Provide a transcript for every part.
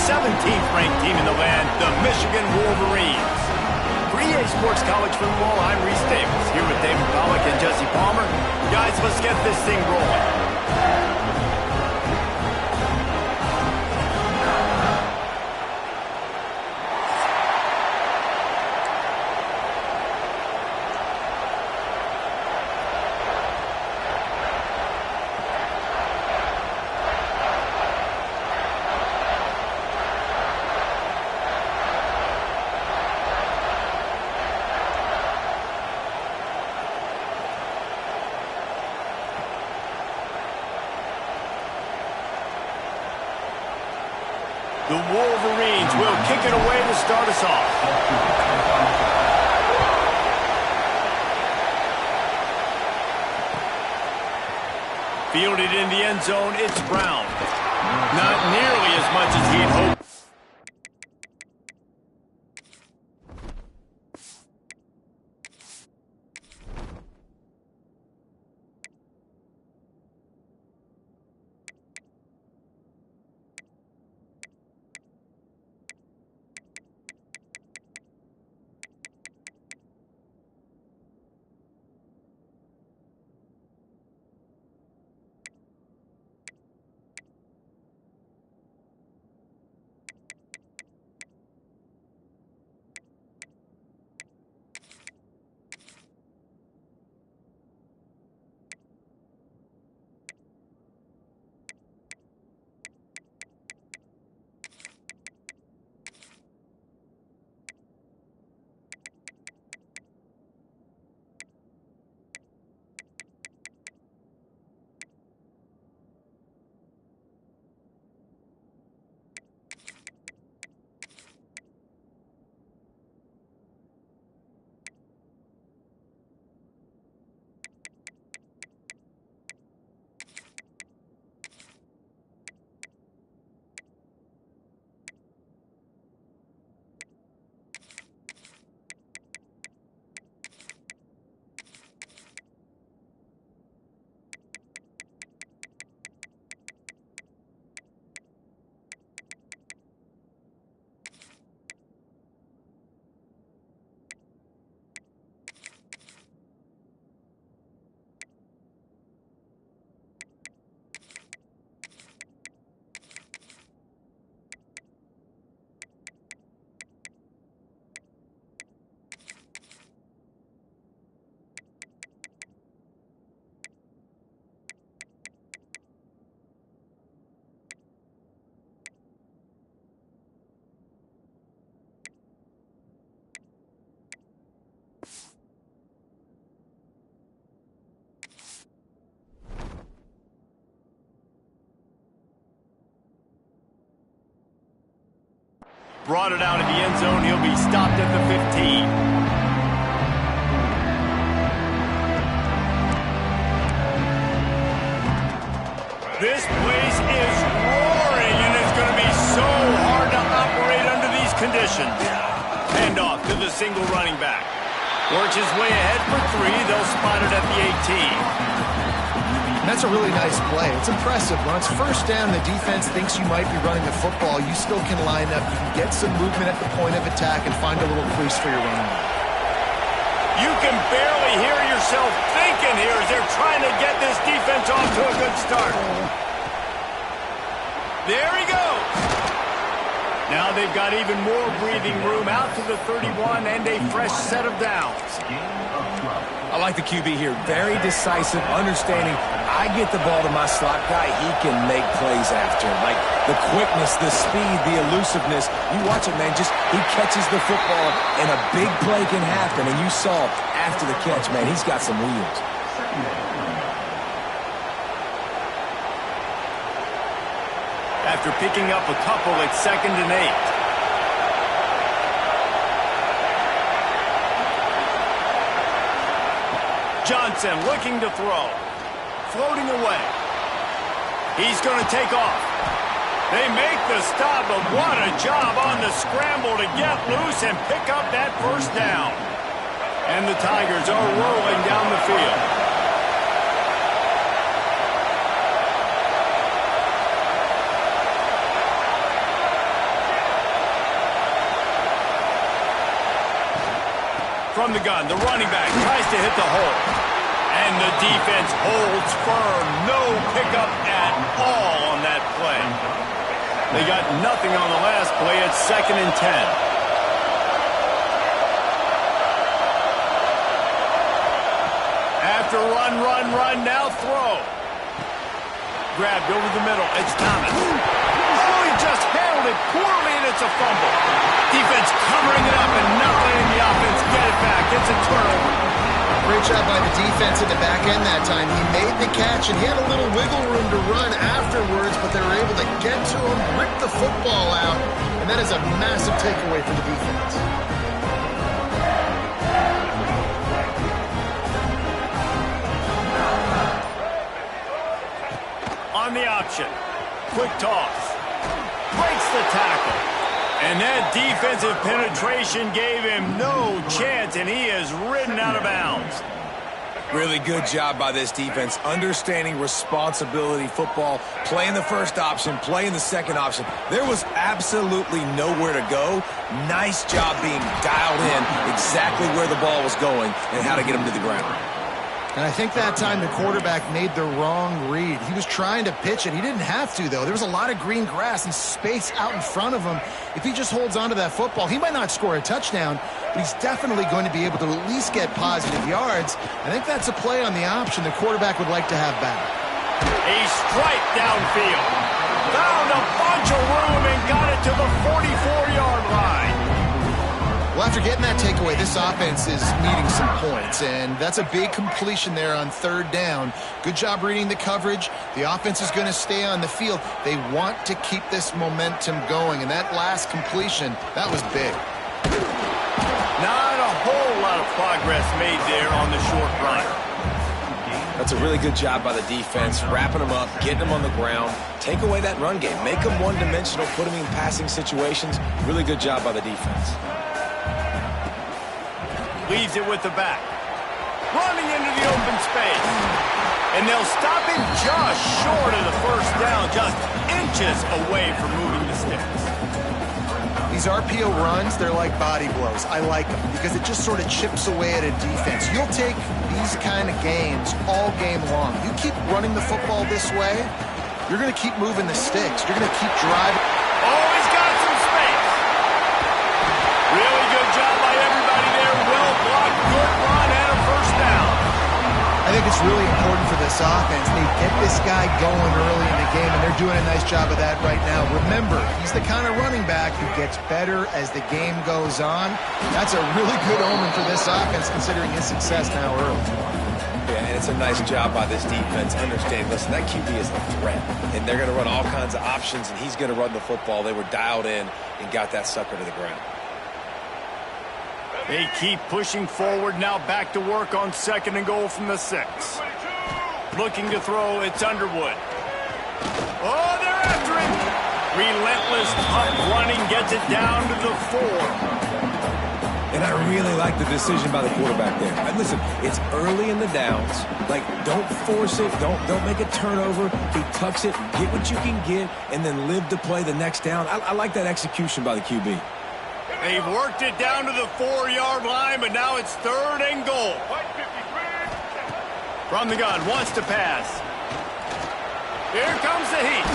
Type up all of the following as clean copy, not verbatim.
17th ranked team in the land, the Michigan Wolverines. For EA Sports College Football, I'm Reese Davis, here with David Pollack and Jesse Palmer. Guys, let's get this thing rolling. The Wolverines will kick it away to start us off. Fielded in the end zone, it's Brown. Not nearly as much as he had hoped. Brought it out of the end zone. He'll be stopped at the 15. This place is roaring, and it's going to be so hard to operate under these conditions. Handoff to the single running back. Works his way ahead for 3. They'll spot it at the 18. That's a really nice play. It's impressive. When it's first down, the defense thinks you might be running the football. You still can line up. You can get some movement at the point of attack and find a little crease for your running back. You can barely hear yourself thinking here as they're trying to get this defense off to a good start. There he goes. Now they've got even more breathing room out to the 31 and a fresh set of downs. I like the QB here. Very decisive, understanding. I get the ball to my slot guy, he can make plays after. Like the quickness, the speed, the elusiveness. You watch it, man. Just he catches the football and a big play can happen. And you saw after the catch, man, he's got some wheels. After picking up a couple, it's 2nd and 8. Johnson looking to throw. Floating away. He's going to take off. They make the stop, but what a job on the scramble to get loose and pick up that first down. And the Tigers are rolling down the field. From the gun, the running back tries to hit the hole. And the defense holds firm. No pickup at all on that play. They got nothing on the last play. It's 2nd and 10. After run, now throw. Grabbed over the middle. It's Thomas. Oh, he just handled it poorly, and it's a fumble. Defense covering it up and not letting the offense get it back. It's a turnover. Great job by the defense at the back end that time. He made the catch, and he had a little wiggle room to run afterwards, but they were able to get to him, rip the football out, and that is a massive takeaway for the defense. On the option. Quick toss. Breaks the tackle. And that defensive penetration gave him no chance, and he is ridden out of bounds. Really good job by this defense, understanding responsibility football, playing the first option, playing the second option. There was absolutely nowhere to go. Nice job being dialed in exactly where the ball was going and how to get him to the ground. And I think that time the quarterback made the wrong read. He was trying to pitch it. He didn't have to, though. There was a lot of green grass and space out in front of him. If he just holds on to that football, he might not score a touchdown, but he's definitely going to be able to at least get positive yards. I think that's a play on the option the quarterback would like to have back. A strike downfield. Found a bunch of room and got it to the 44-yard line. Well, after getting that takeaway, this offense is needing some points, and that's a big completion there on 3rd down. Good job reading the coverage. The offense is going to stay on the field. They want to keep this momentum going, and that last completion, that was big. Not a whole lot of progress made there on the short run. That's a really good job by the defense, wrapping them up, getting them on the ground, take away that run game, make them one-dimensional, put them in passing situations. Really good job by the defense. Leaves it with the back. Running into the open space. And they'll stop him just short of the first down, just inches away from moving the sticks. These RPO runs, they're like body blows. I like them because it just sort of chips away at a defense. You'll take these kind of games all game long. You keep running the football this way, you're going to keep moving the sticks. You're going to keep driving. Oh, he's got some space. Really good job by everybody there. Well blocked, good run, and a first down. I think it's really important for this offense. They get this guy going early in the game, and they're doing a nice job of that right now. Remember, he's the kind of running back who gets better as the game goes on. That's a really good omen for this offense, considering his success now early. Yeah, and it's a nice job by this defense. Understand, listen, that QB is a threat, and they're going to run all kinds of options, and he's going to run the football. They were dialed in and got that sucker to the ground. They keep pushing forward, now back to work on 2nd and goal from the 6. Looking to throw, it's Underwood. Oh, they're after him. Relentless, tough running, gets it down to the 4. And I really like the decision by the quarterback there. And listen, it's early in the downs. Like, don't force it. Don't make a turnover. He tucks it, get what you can get, and then live to play the next down. I like that execution by the QB. They've worked it down to the 4-yard line, but now it's 3rd and goal. From the gun, wants to pass. Here comes the heat.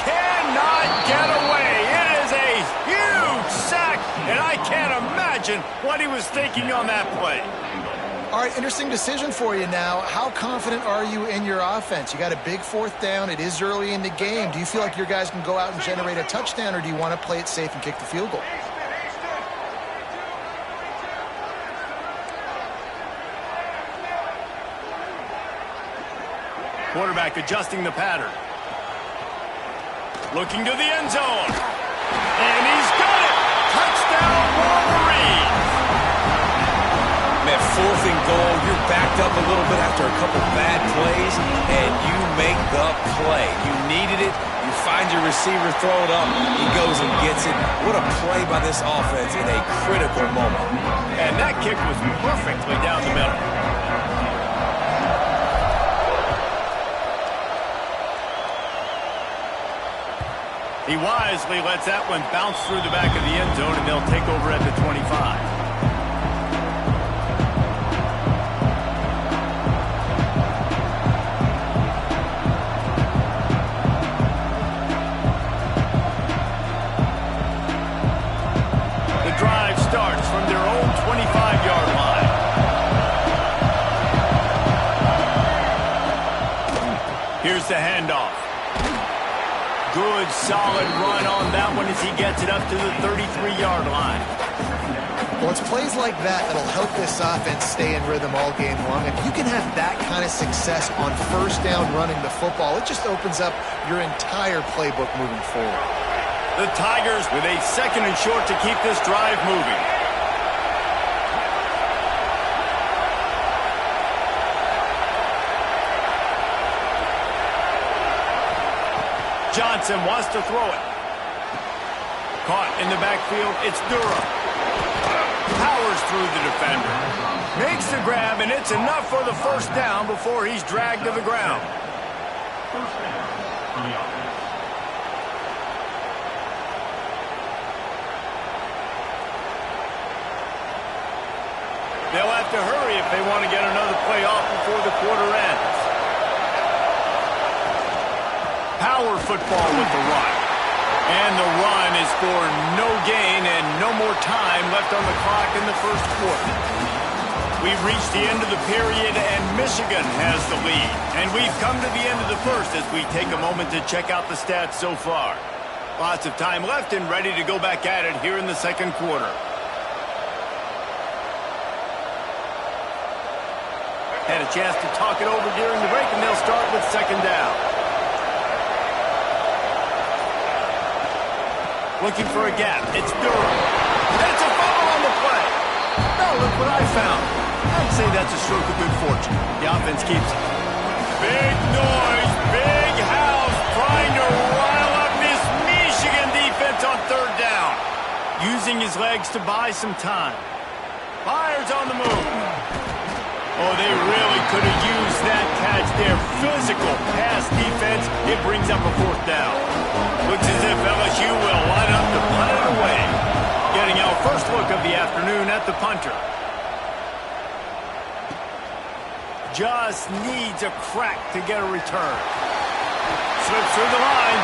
Cannot get away. It is a huge sack, and I can't imagine what he was thinking on that play. All right, interesting decision for you now. How confident are you in your offense? You got a big 4th down. It is early in the game. Do you feel like your guys can go out and generate a touchdown, or do you want to play it safe and kick the field goal? Quarterback adjusting the pattern. Looking to the end zone. And he's got it! Touchdown, Wolverines! Man, 4th and goal, you're backed up a little bit after a couple bad plays, and you make the play. You needed it. You find your receiver, throw it up. He goes and gets it. What a play by this offense in a critical moment. And that kick was perfectly down the middle. He wisely lets that one bounce through the back of the end zone, and they'll take over at the 25. the handoff. Good, solid run on that one as he gets it up to the 33-yard line. Well, it's plays like that that'll help this offense stay in rhythm all game long. If you can have that kind of success on first down running the football, it just opens up your entire playbook moving forward. The Tigers with a 2nd and short to keep this drive moving. Johnson wants to throw it. Caught in the backfield, it's Durham. Powers through the defender. Makes the grab, and it's enough for the first down before he's dragged to the ground. They'll have to hurry if they want to get another play off before the quarter ends. Power football with the run. And the run is for no gain and no more time left on the clock in the first quarter. We've reached the end of the period and Michigan has the lead. And we've come to the end of the first as we take a moment to check out the stats so far. Lots of time left and ready to go back at it here in the second quarter. Had a chance to talk it over during the break, and they'll start with 2nd down. Looking for a gap. It's Durham. And it's a fumble on the play. Now look what I found. I'd say that's a stroke of good fortune. The offense keeps it. Big noise, big house, trying to rile up this Michigan defense on 3rd down. Using his legs to buy some time. Fires on the move. Oh, they really could have used that catch there. Physical pass defense. It brings up a 4th down. Looks as if LSU will line up to punt it away. Getting our first look of the afternoon at the punter. Just needs a crack to get a return. Slips through the line.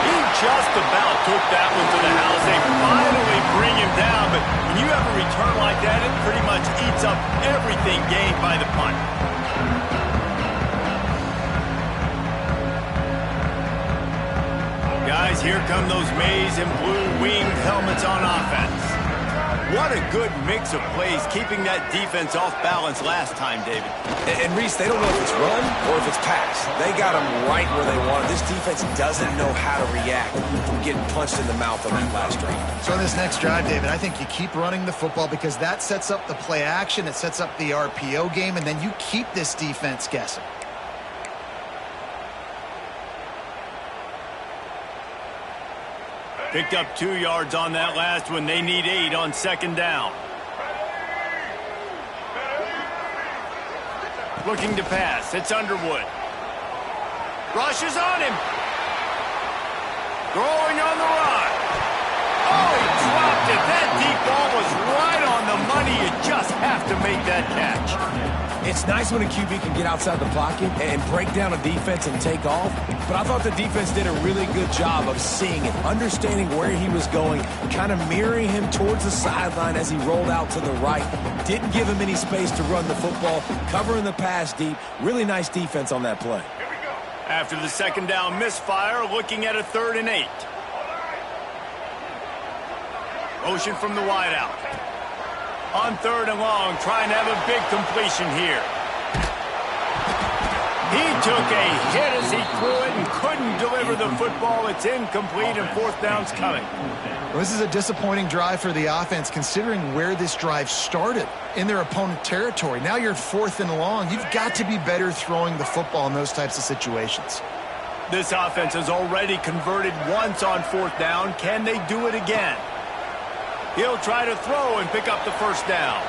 He just about took that one to the house. They finally bring him down, but when you have a return like that, it pretty much eats up everything gained by the punt. Guys, here come those maize and blue winged helmets on offense. What a good mix of plays, keeping that defense off balance last time, David. And Reese, they don't know if it's run or if it's pass. They got them right where they want it. This defense doesn't know how to react from getting punched in the mouth on that last drive. So on this next drive, David, I think you keep running the football because that sets up the play action, it sets up the RPO game, and then you keep this defense guessing. Picked up 2 yards on that last one. They need 8 on 2nd down. Looking to pass. It's Underwood. Rushes on him. Throwing on the run. Oh, he dropped it. That deep ball was right on the money. You just have to make that catch. It's nice when a QB can get outside the pocket and break down a defense and take off, but I thought the defense did a really good job of seeing it, understanding where he was going, kind of mirroring him towards the sideline as he rolled out to the right. Didn't give him any space to run the football, covering the pass deep. Really nice defense on that play. After the 2nd down misfire, looking at a 3rd and 8. Motion from the wideout. On 3rd and long, trying to have a big completion here. He took a hit as he threw it and couldn't deliver the football. It's incomplete and 4th down's coming. Well, this is a disappointing drive for the offense considering where this drive started in their opponent territory. Now you're 4th and long. You've got to be better throwing the football in those types of situations. This offense has already converted once on 4th down. Can they do it again? He'll try to throw and pick up the 1st down.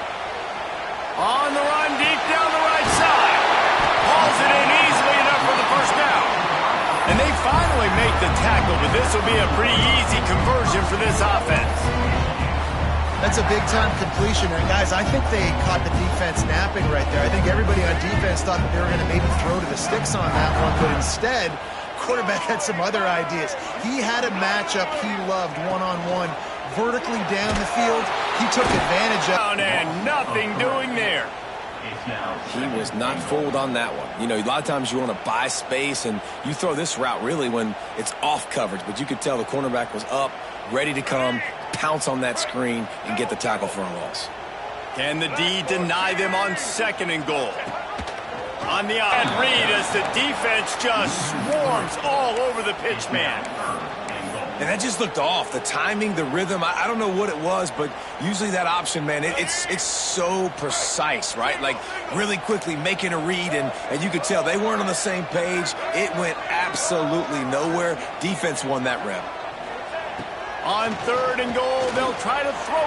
On the run, deep down the right side. Hauls it in easily enough for the 1st down. And they finally make the tackle, but this will be a pretty easy conversion for this offense. That's a big-time completion. And, guys, I think they caught the defense napping right there. I think everybody on defense thought that they were going to maybe throw to the sticks on that one, but instead, quarterback had some other ideas. He had a matchup he loved one-on-one. Vertically down the field, he took advantage of. And nothing doing there. He was not fooled on that one. You know, a lot of times you want to buy space, and you throw this route really when it's off coverage. But you could tell the cornerback was up, ready to come, pounce on that screen, and get the tackle for a loss. Can the D deny them on 2nd and goal? On the outside read as the defense just swarms all over the pitch man. And that just looked off. The timing, the rhythm, I don't know what it was, but usually that option, man, it's so precise, right? Like really quickly making a read, and you could tell they weren't on the same page. It went absolutely nowhere. Defense won that rep. On 3rd and goal, they'll try to throw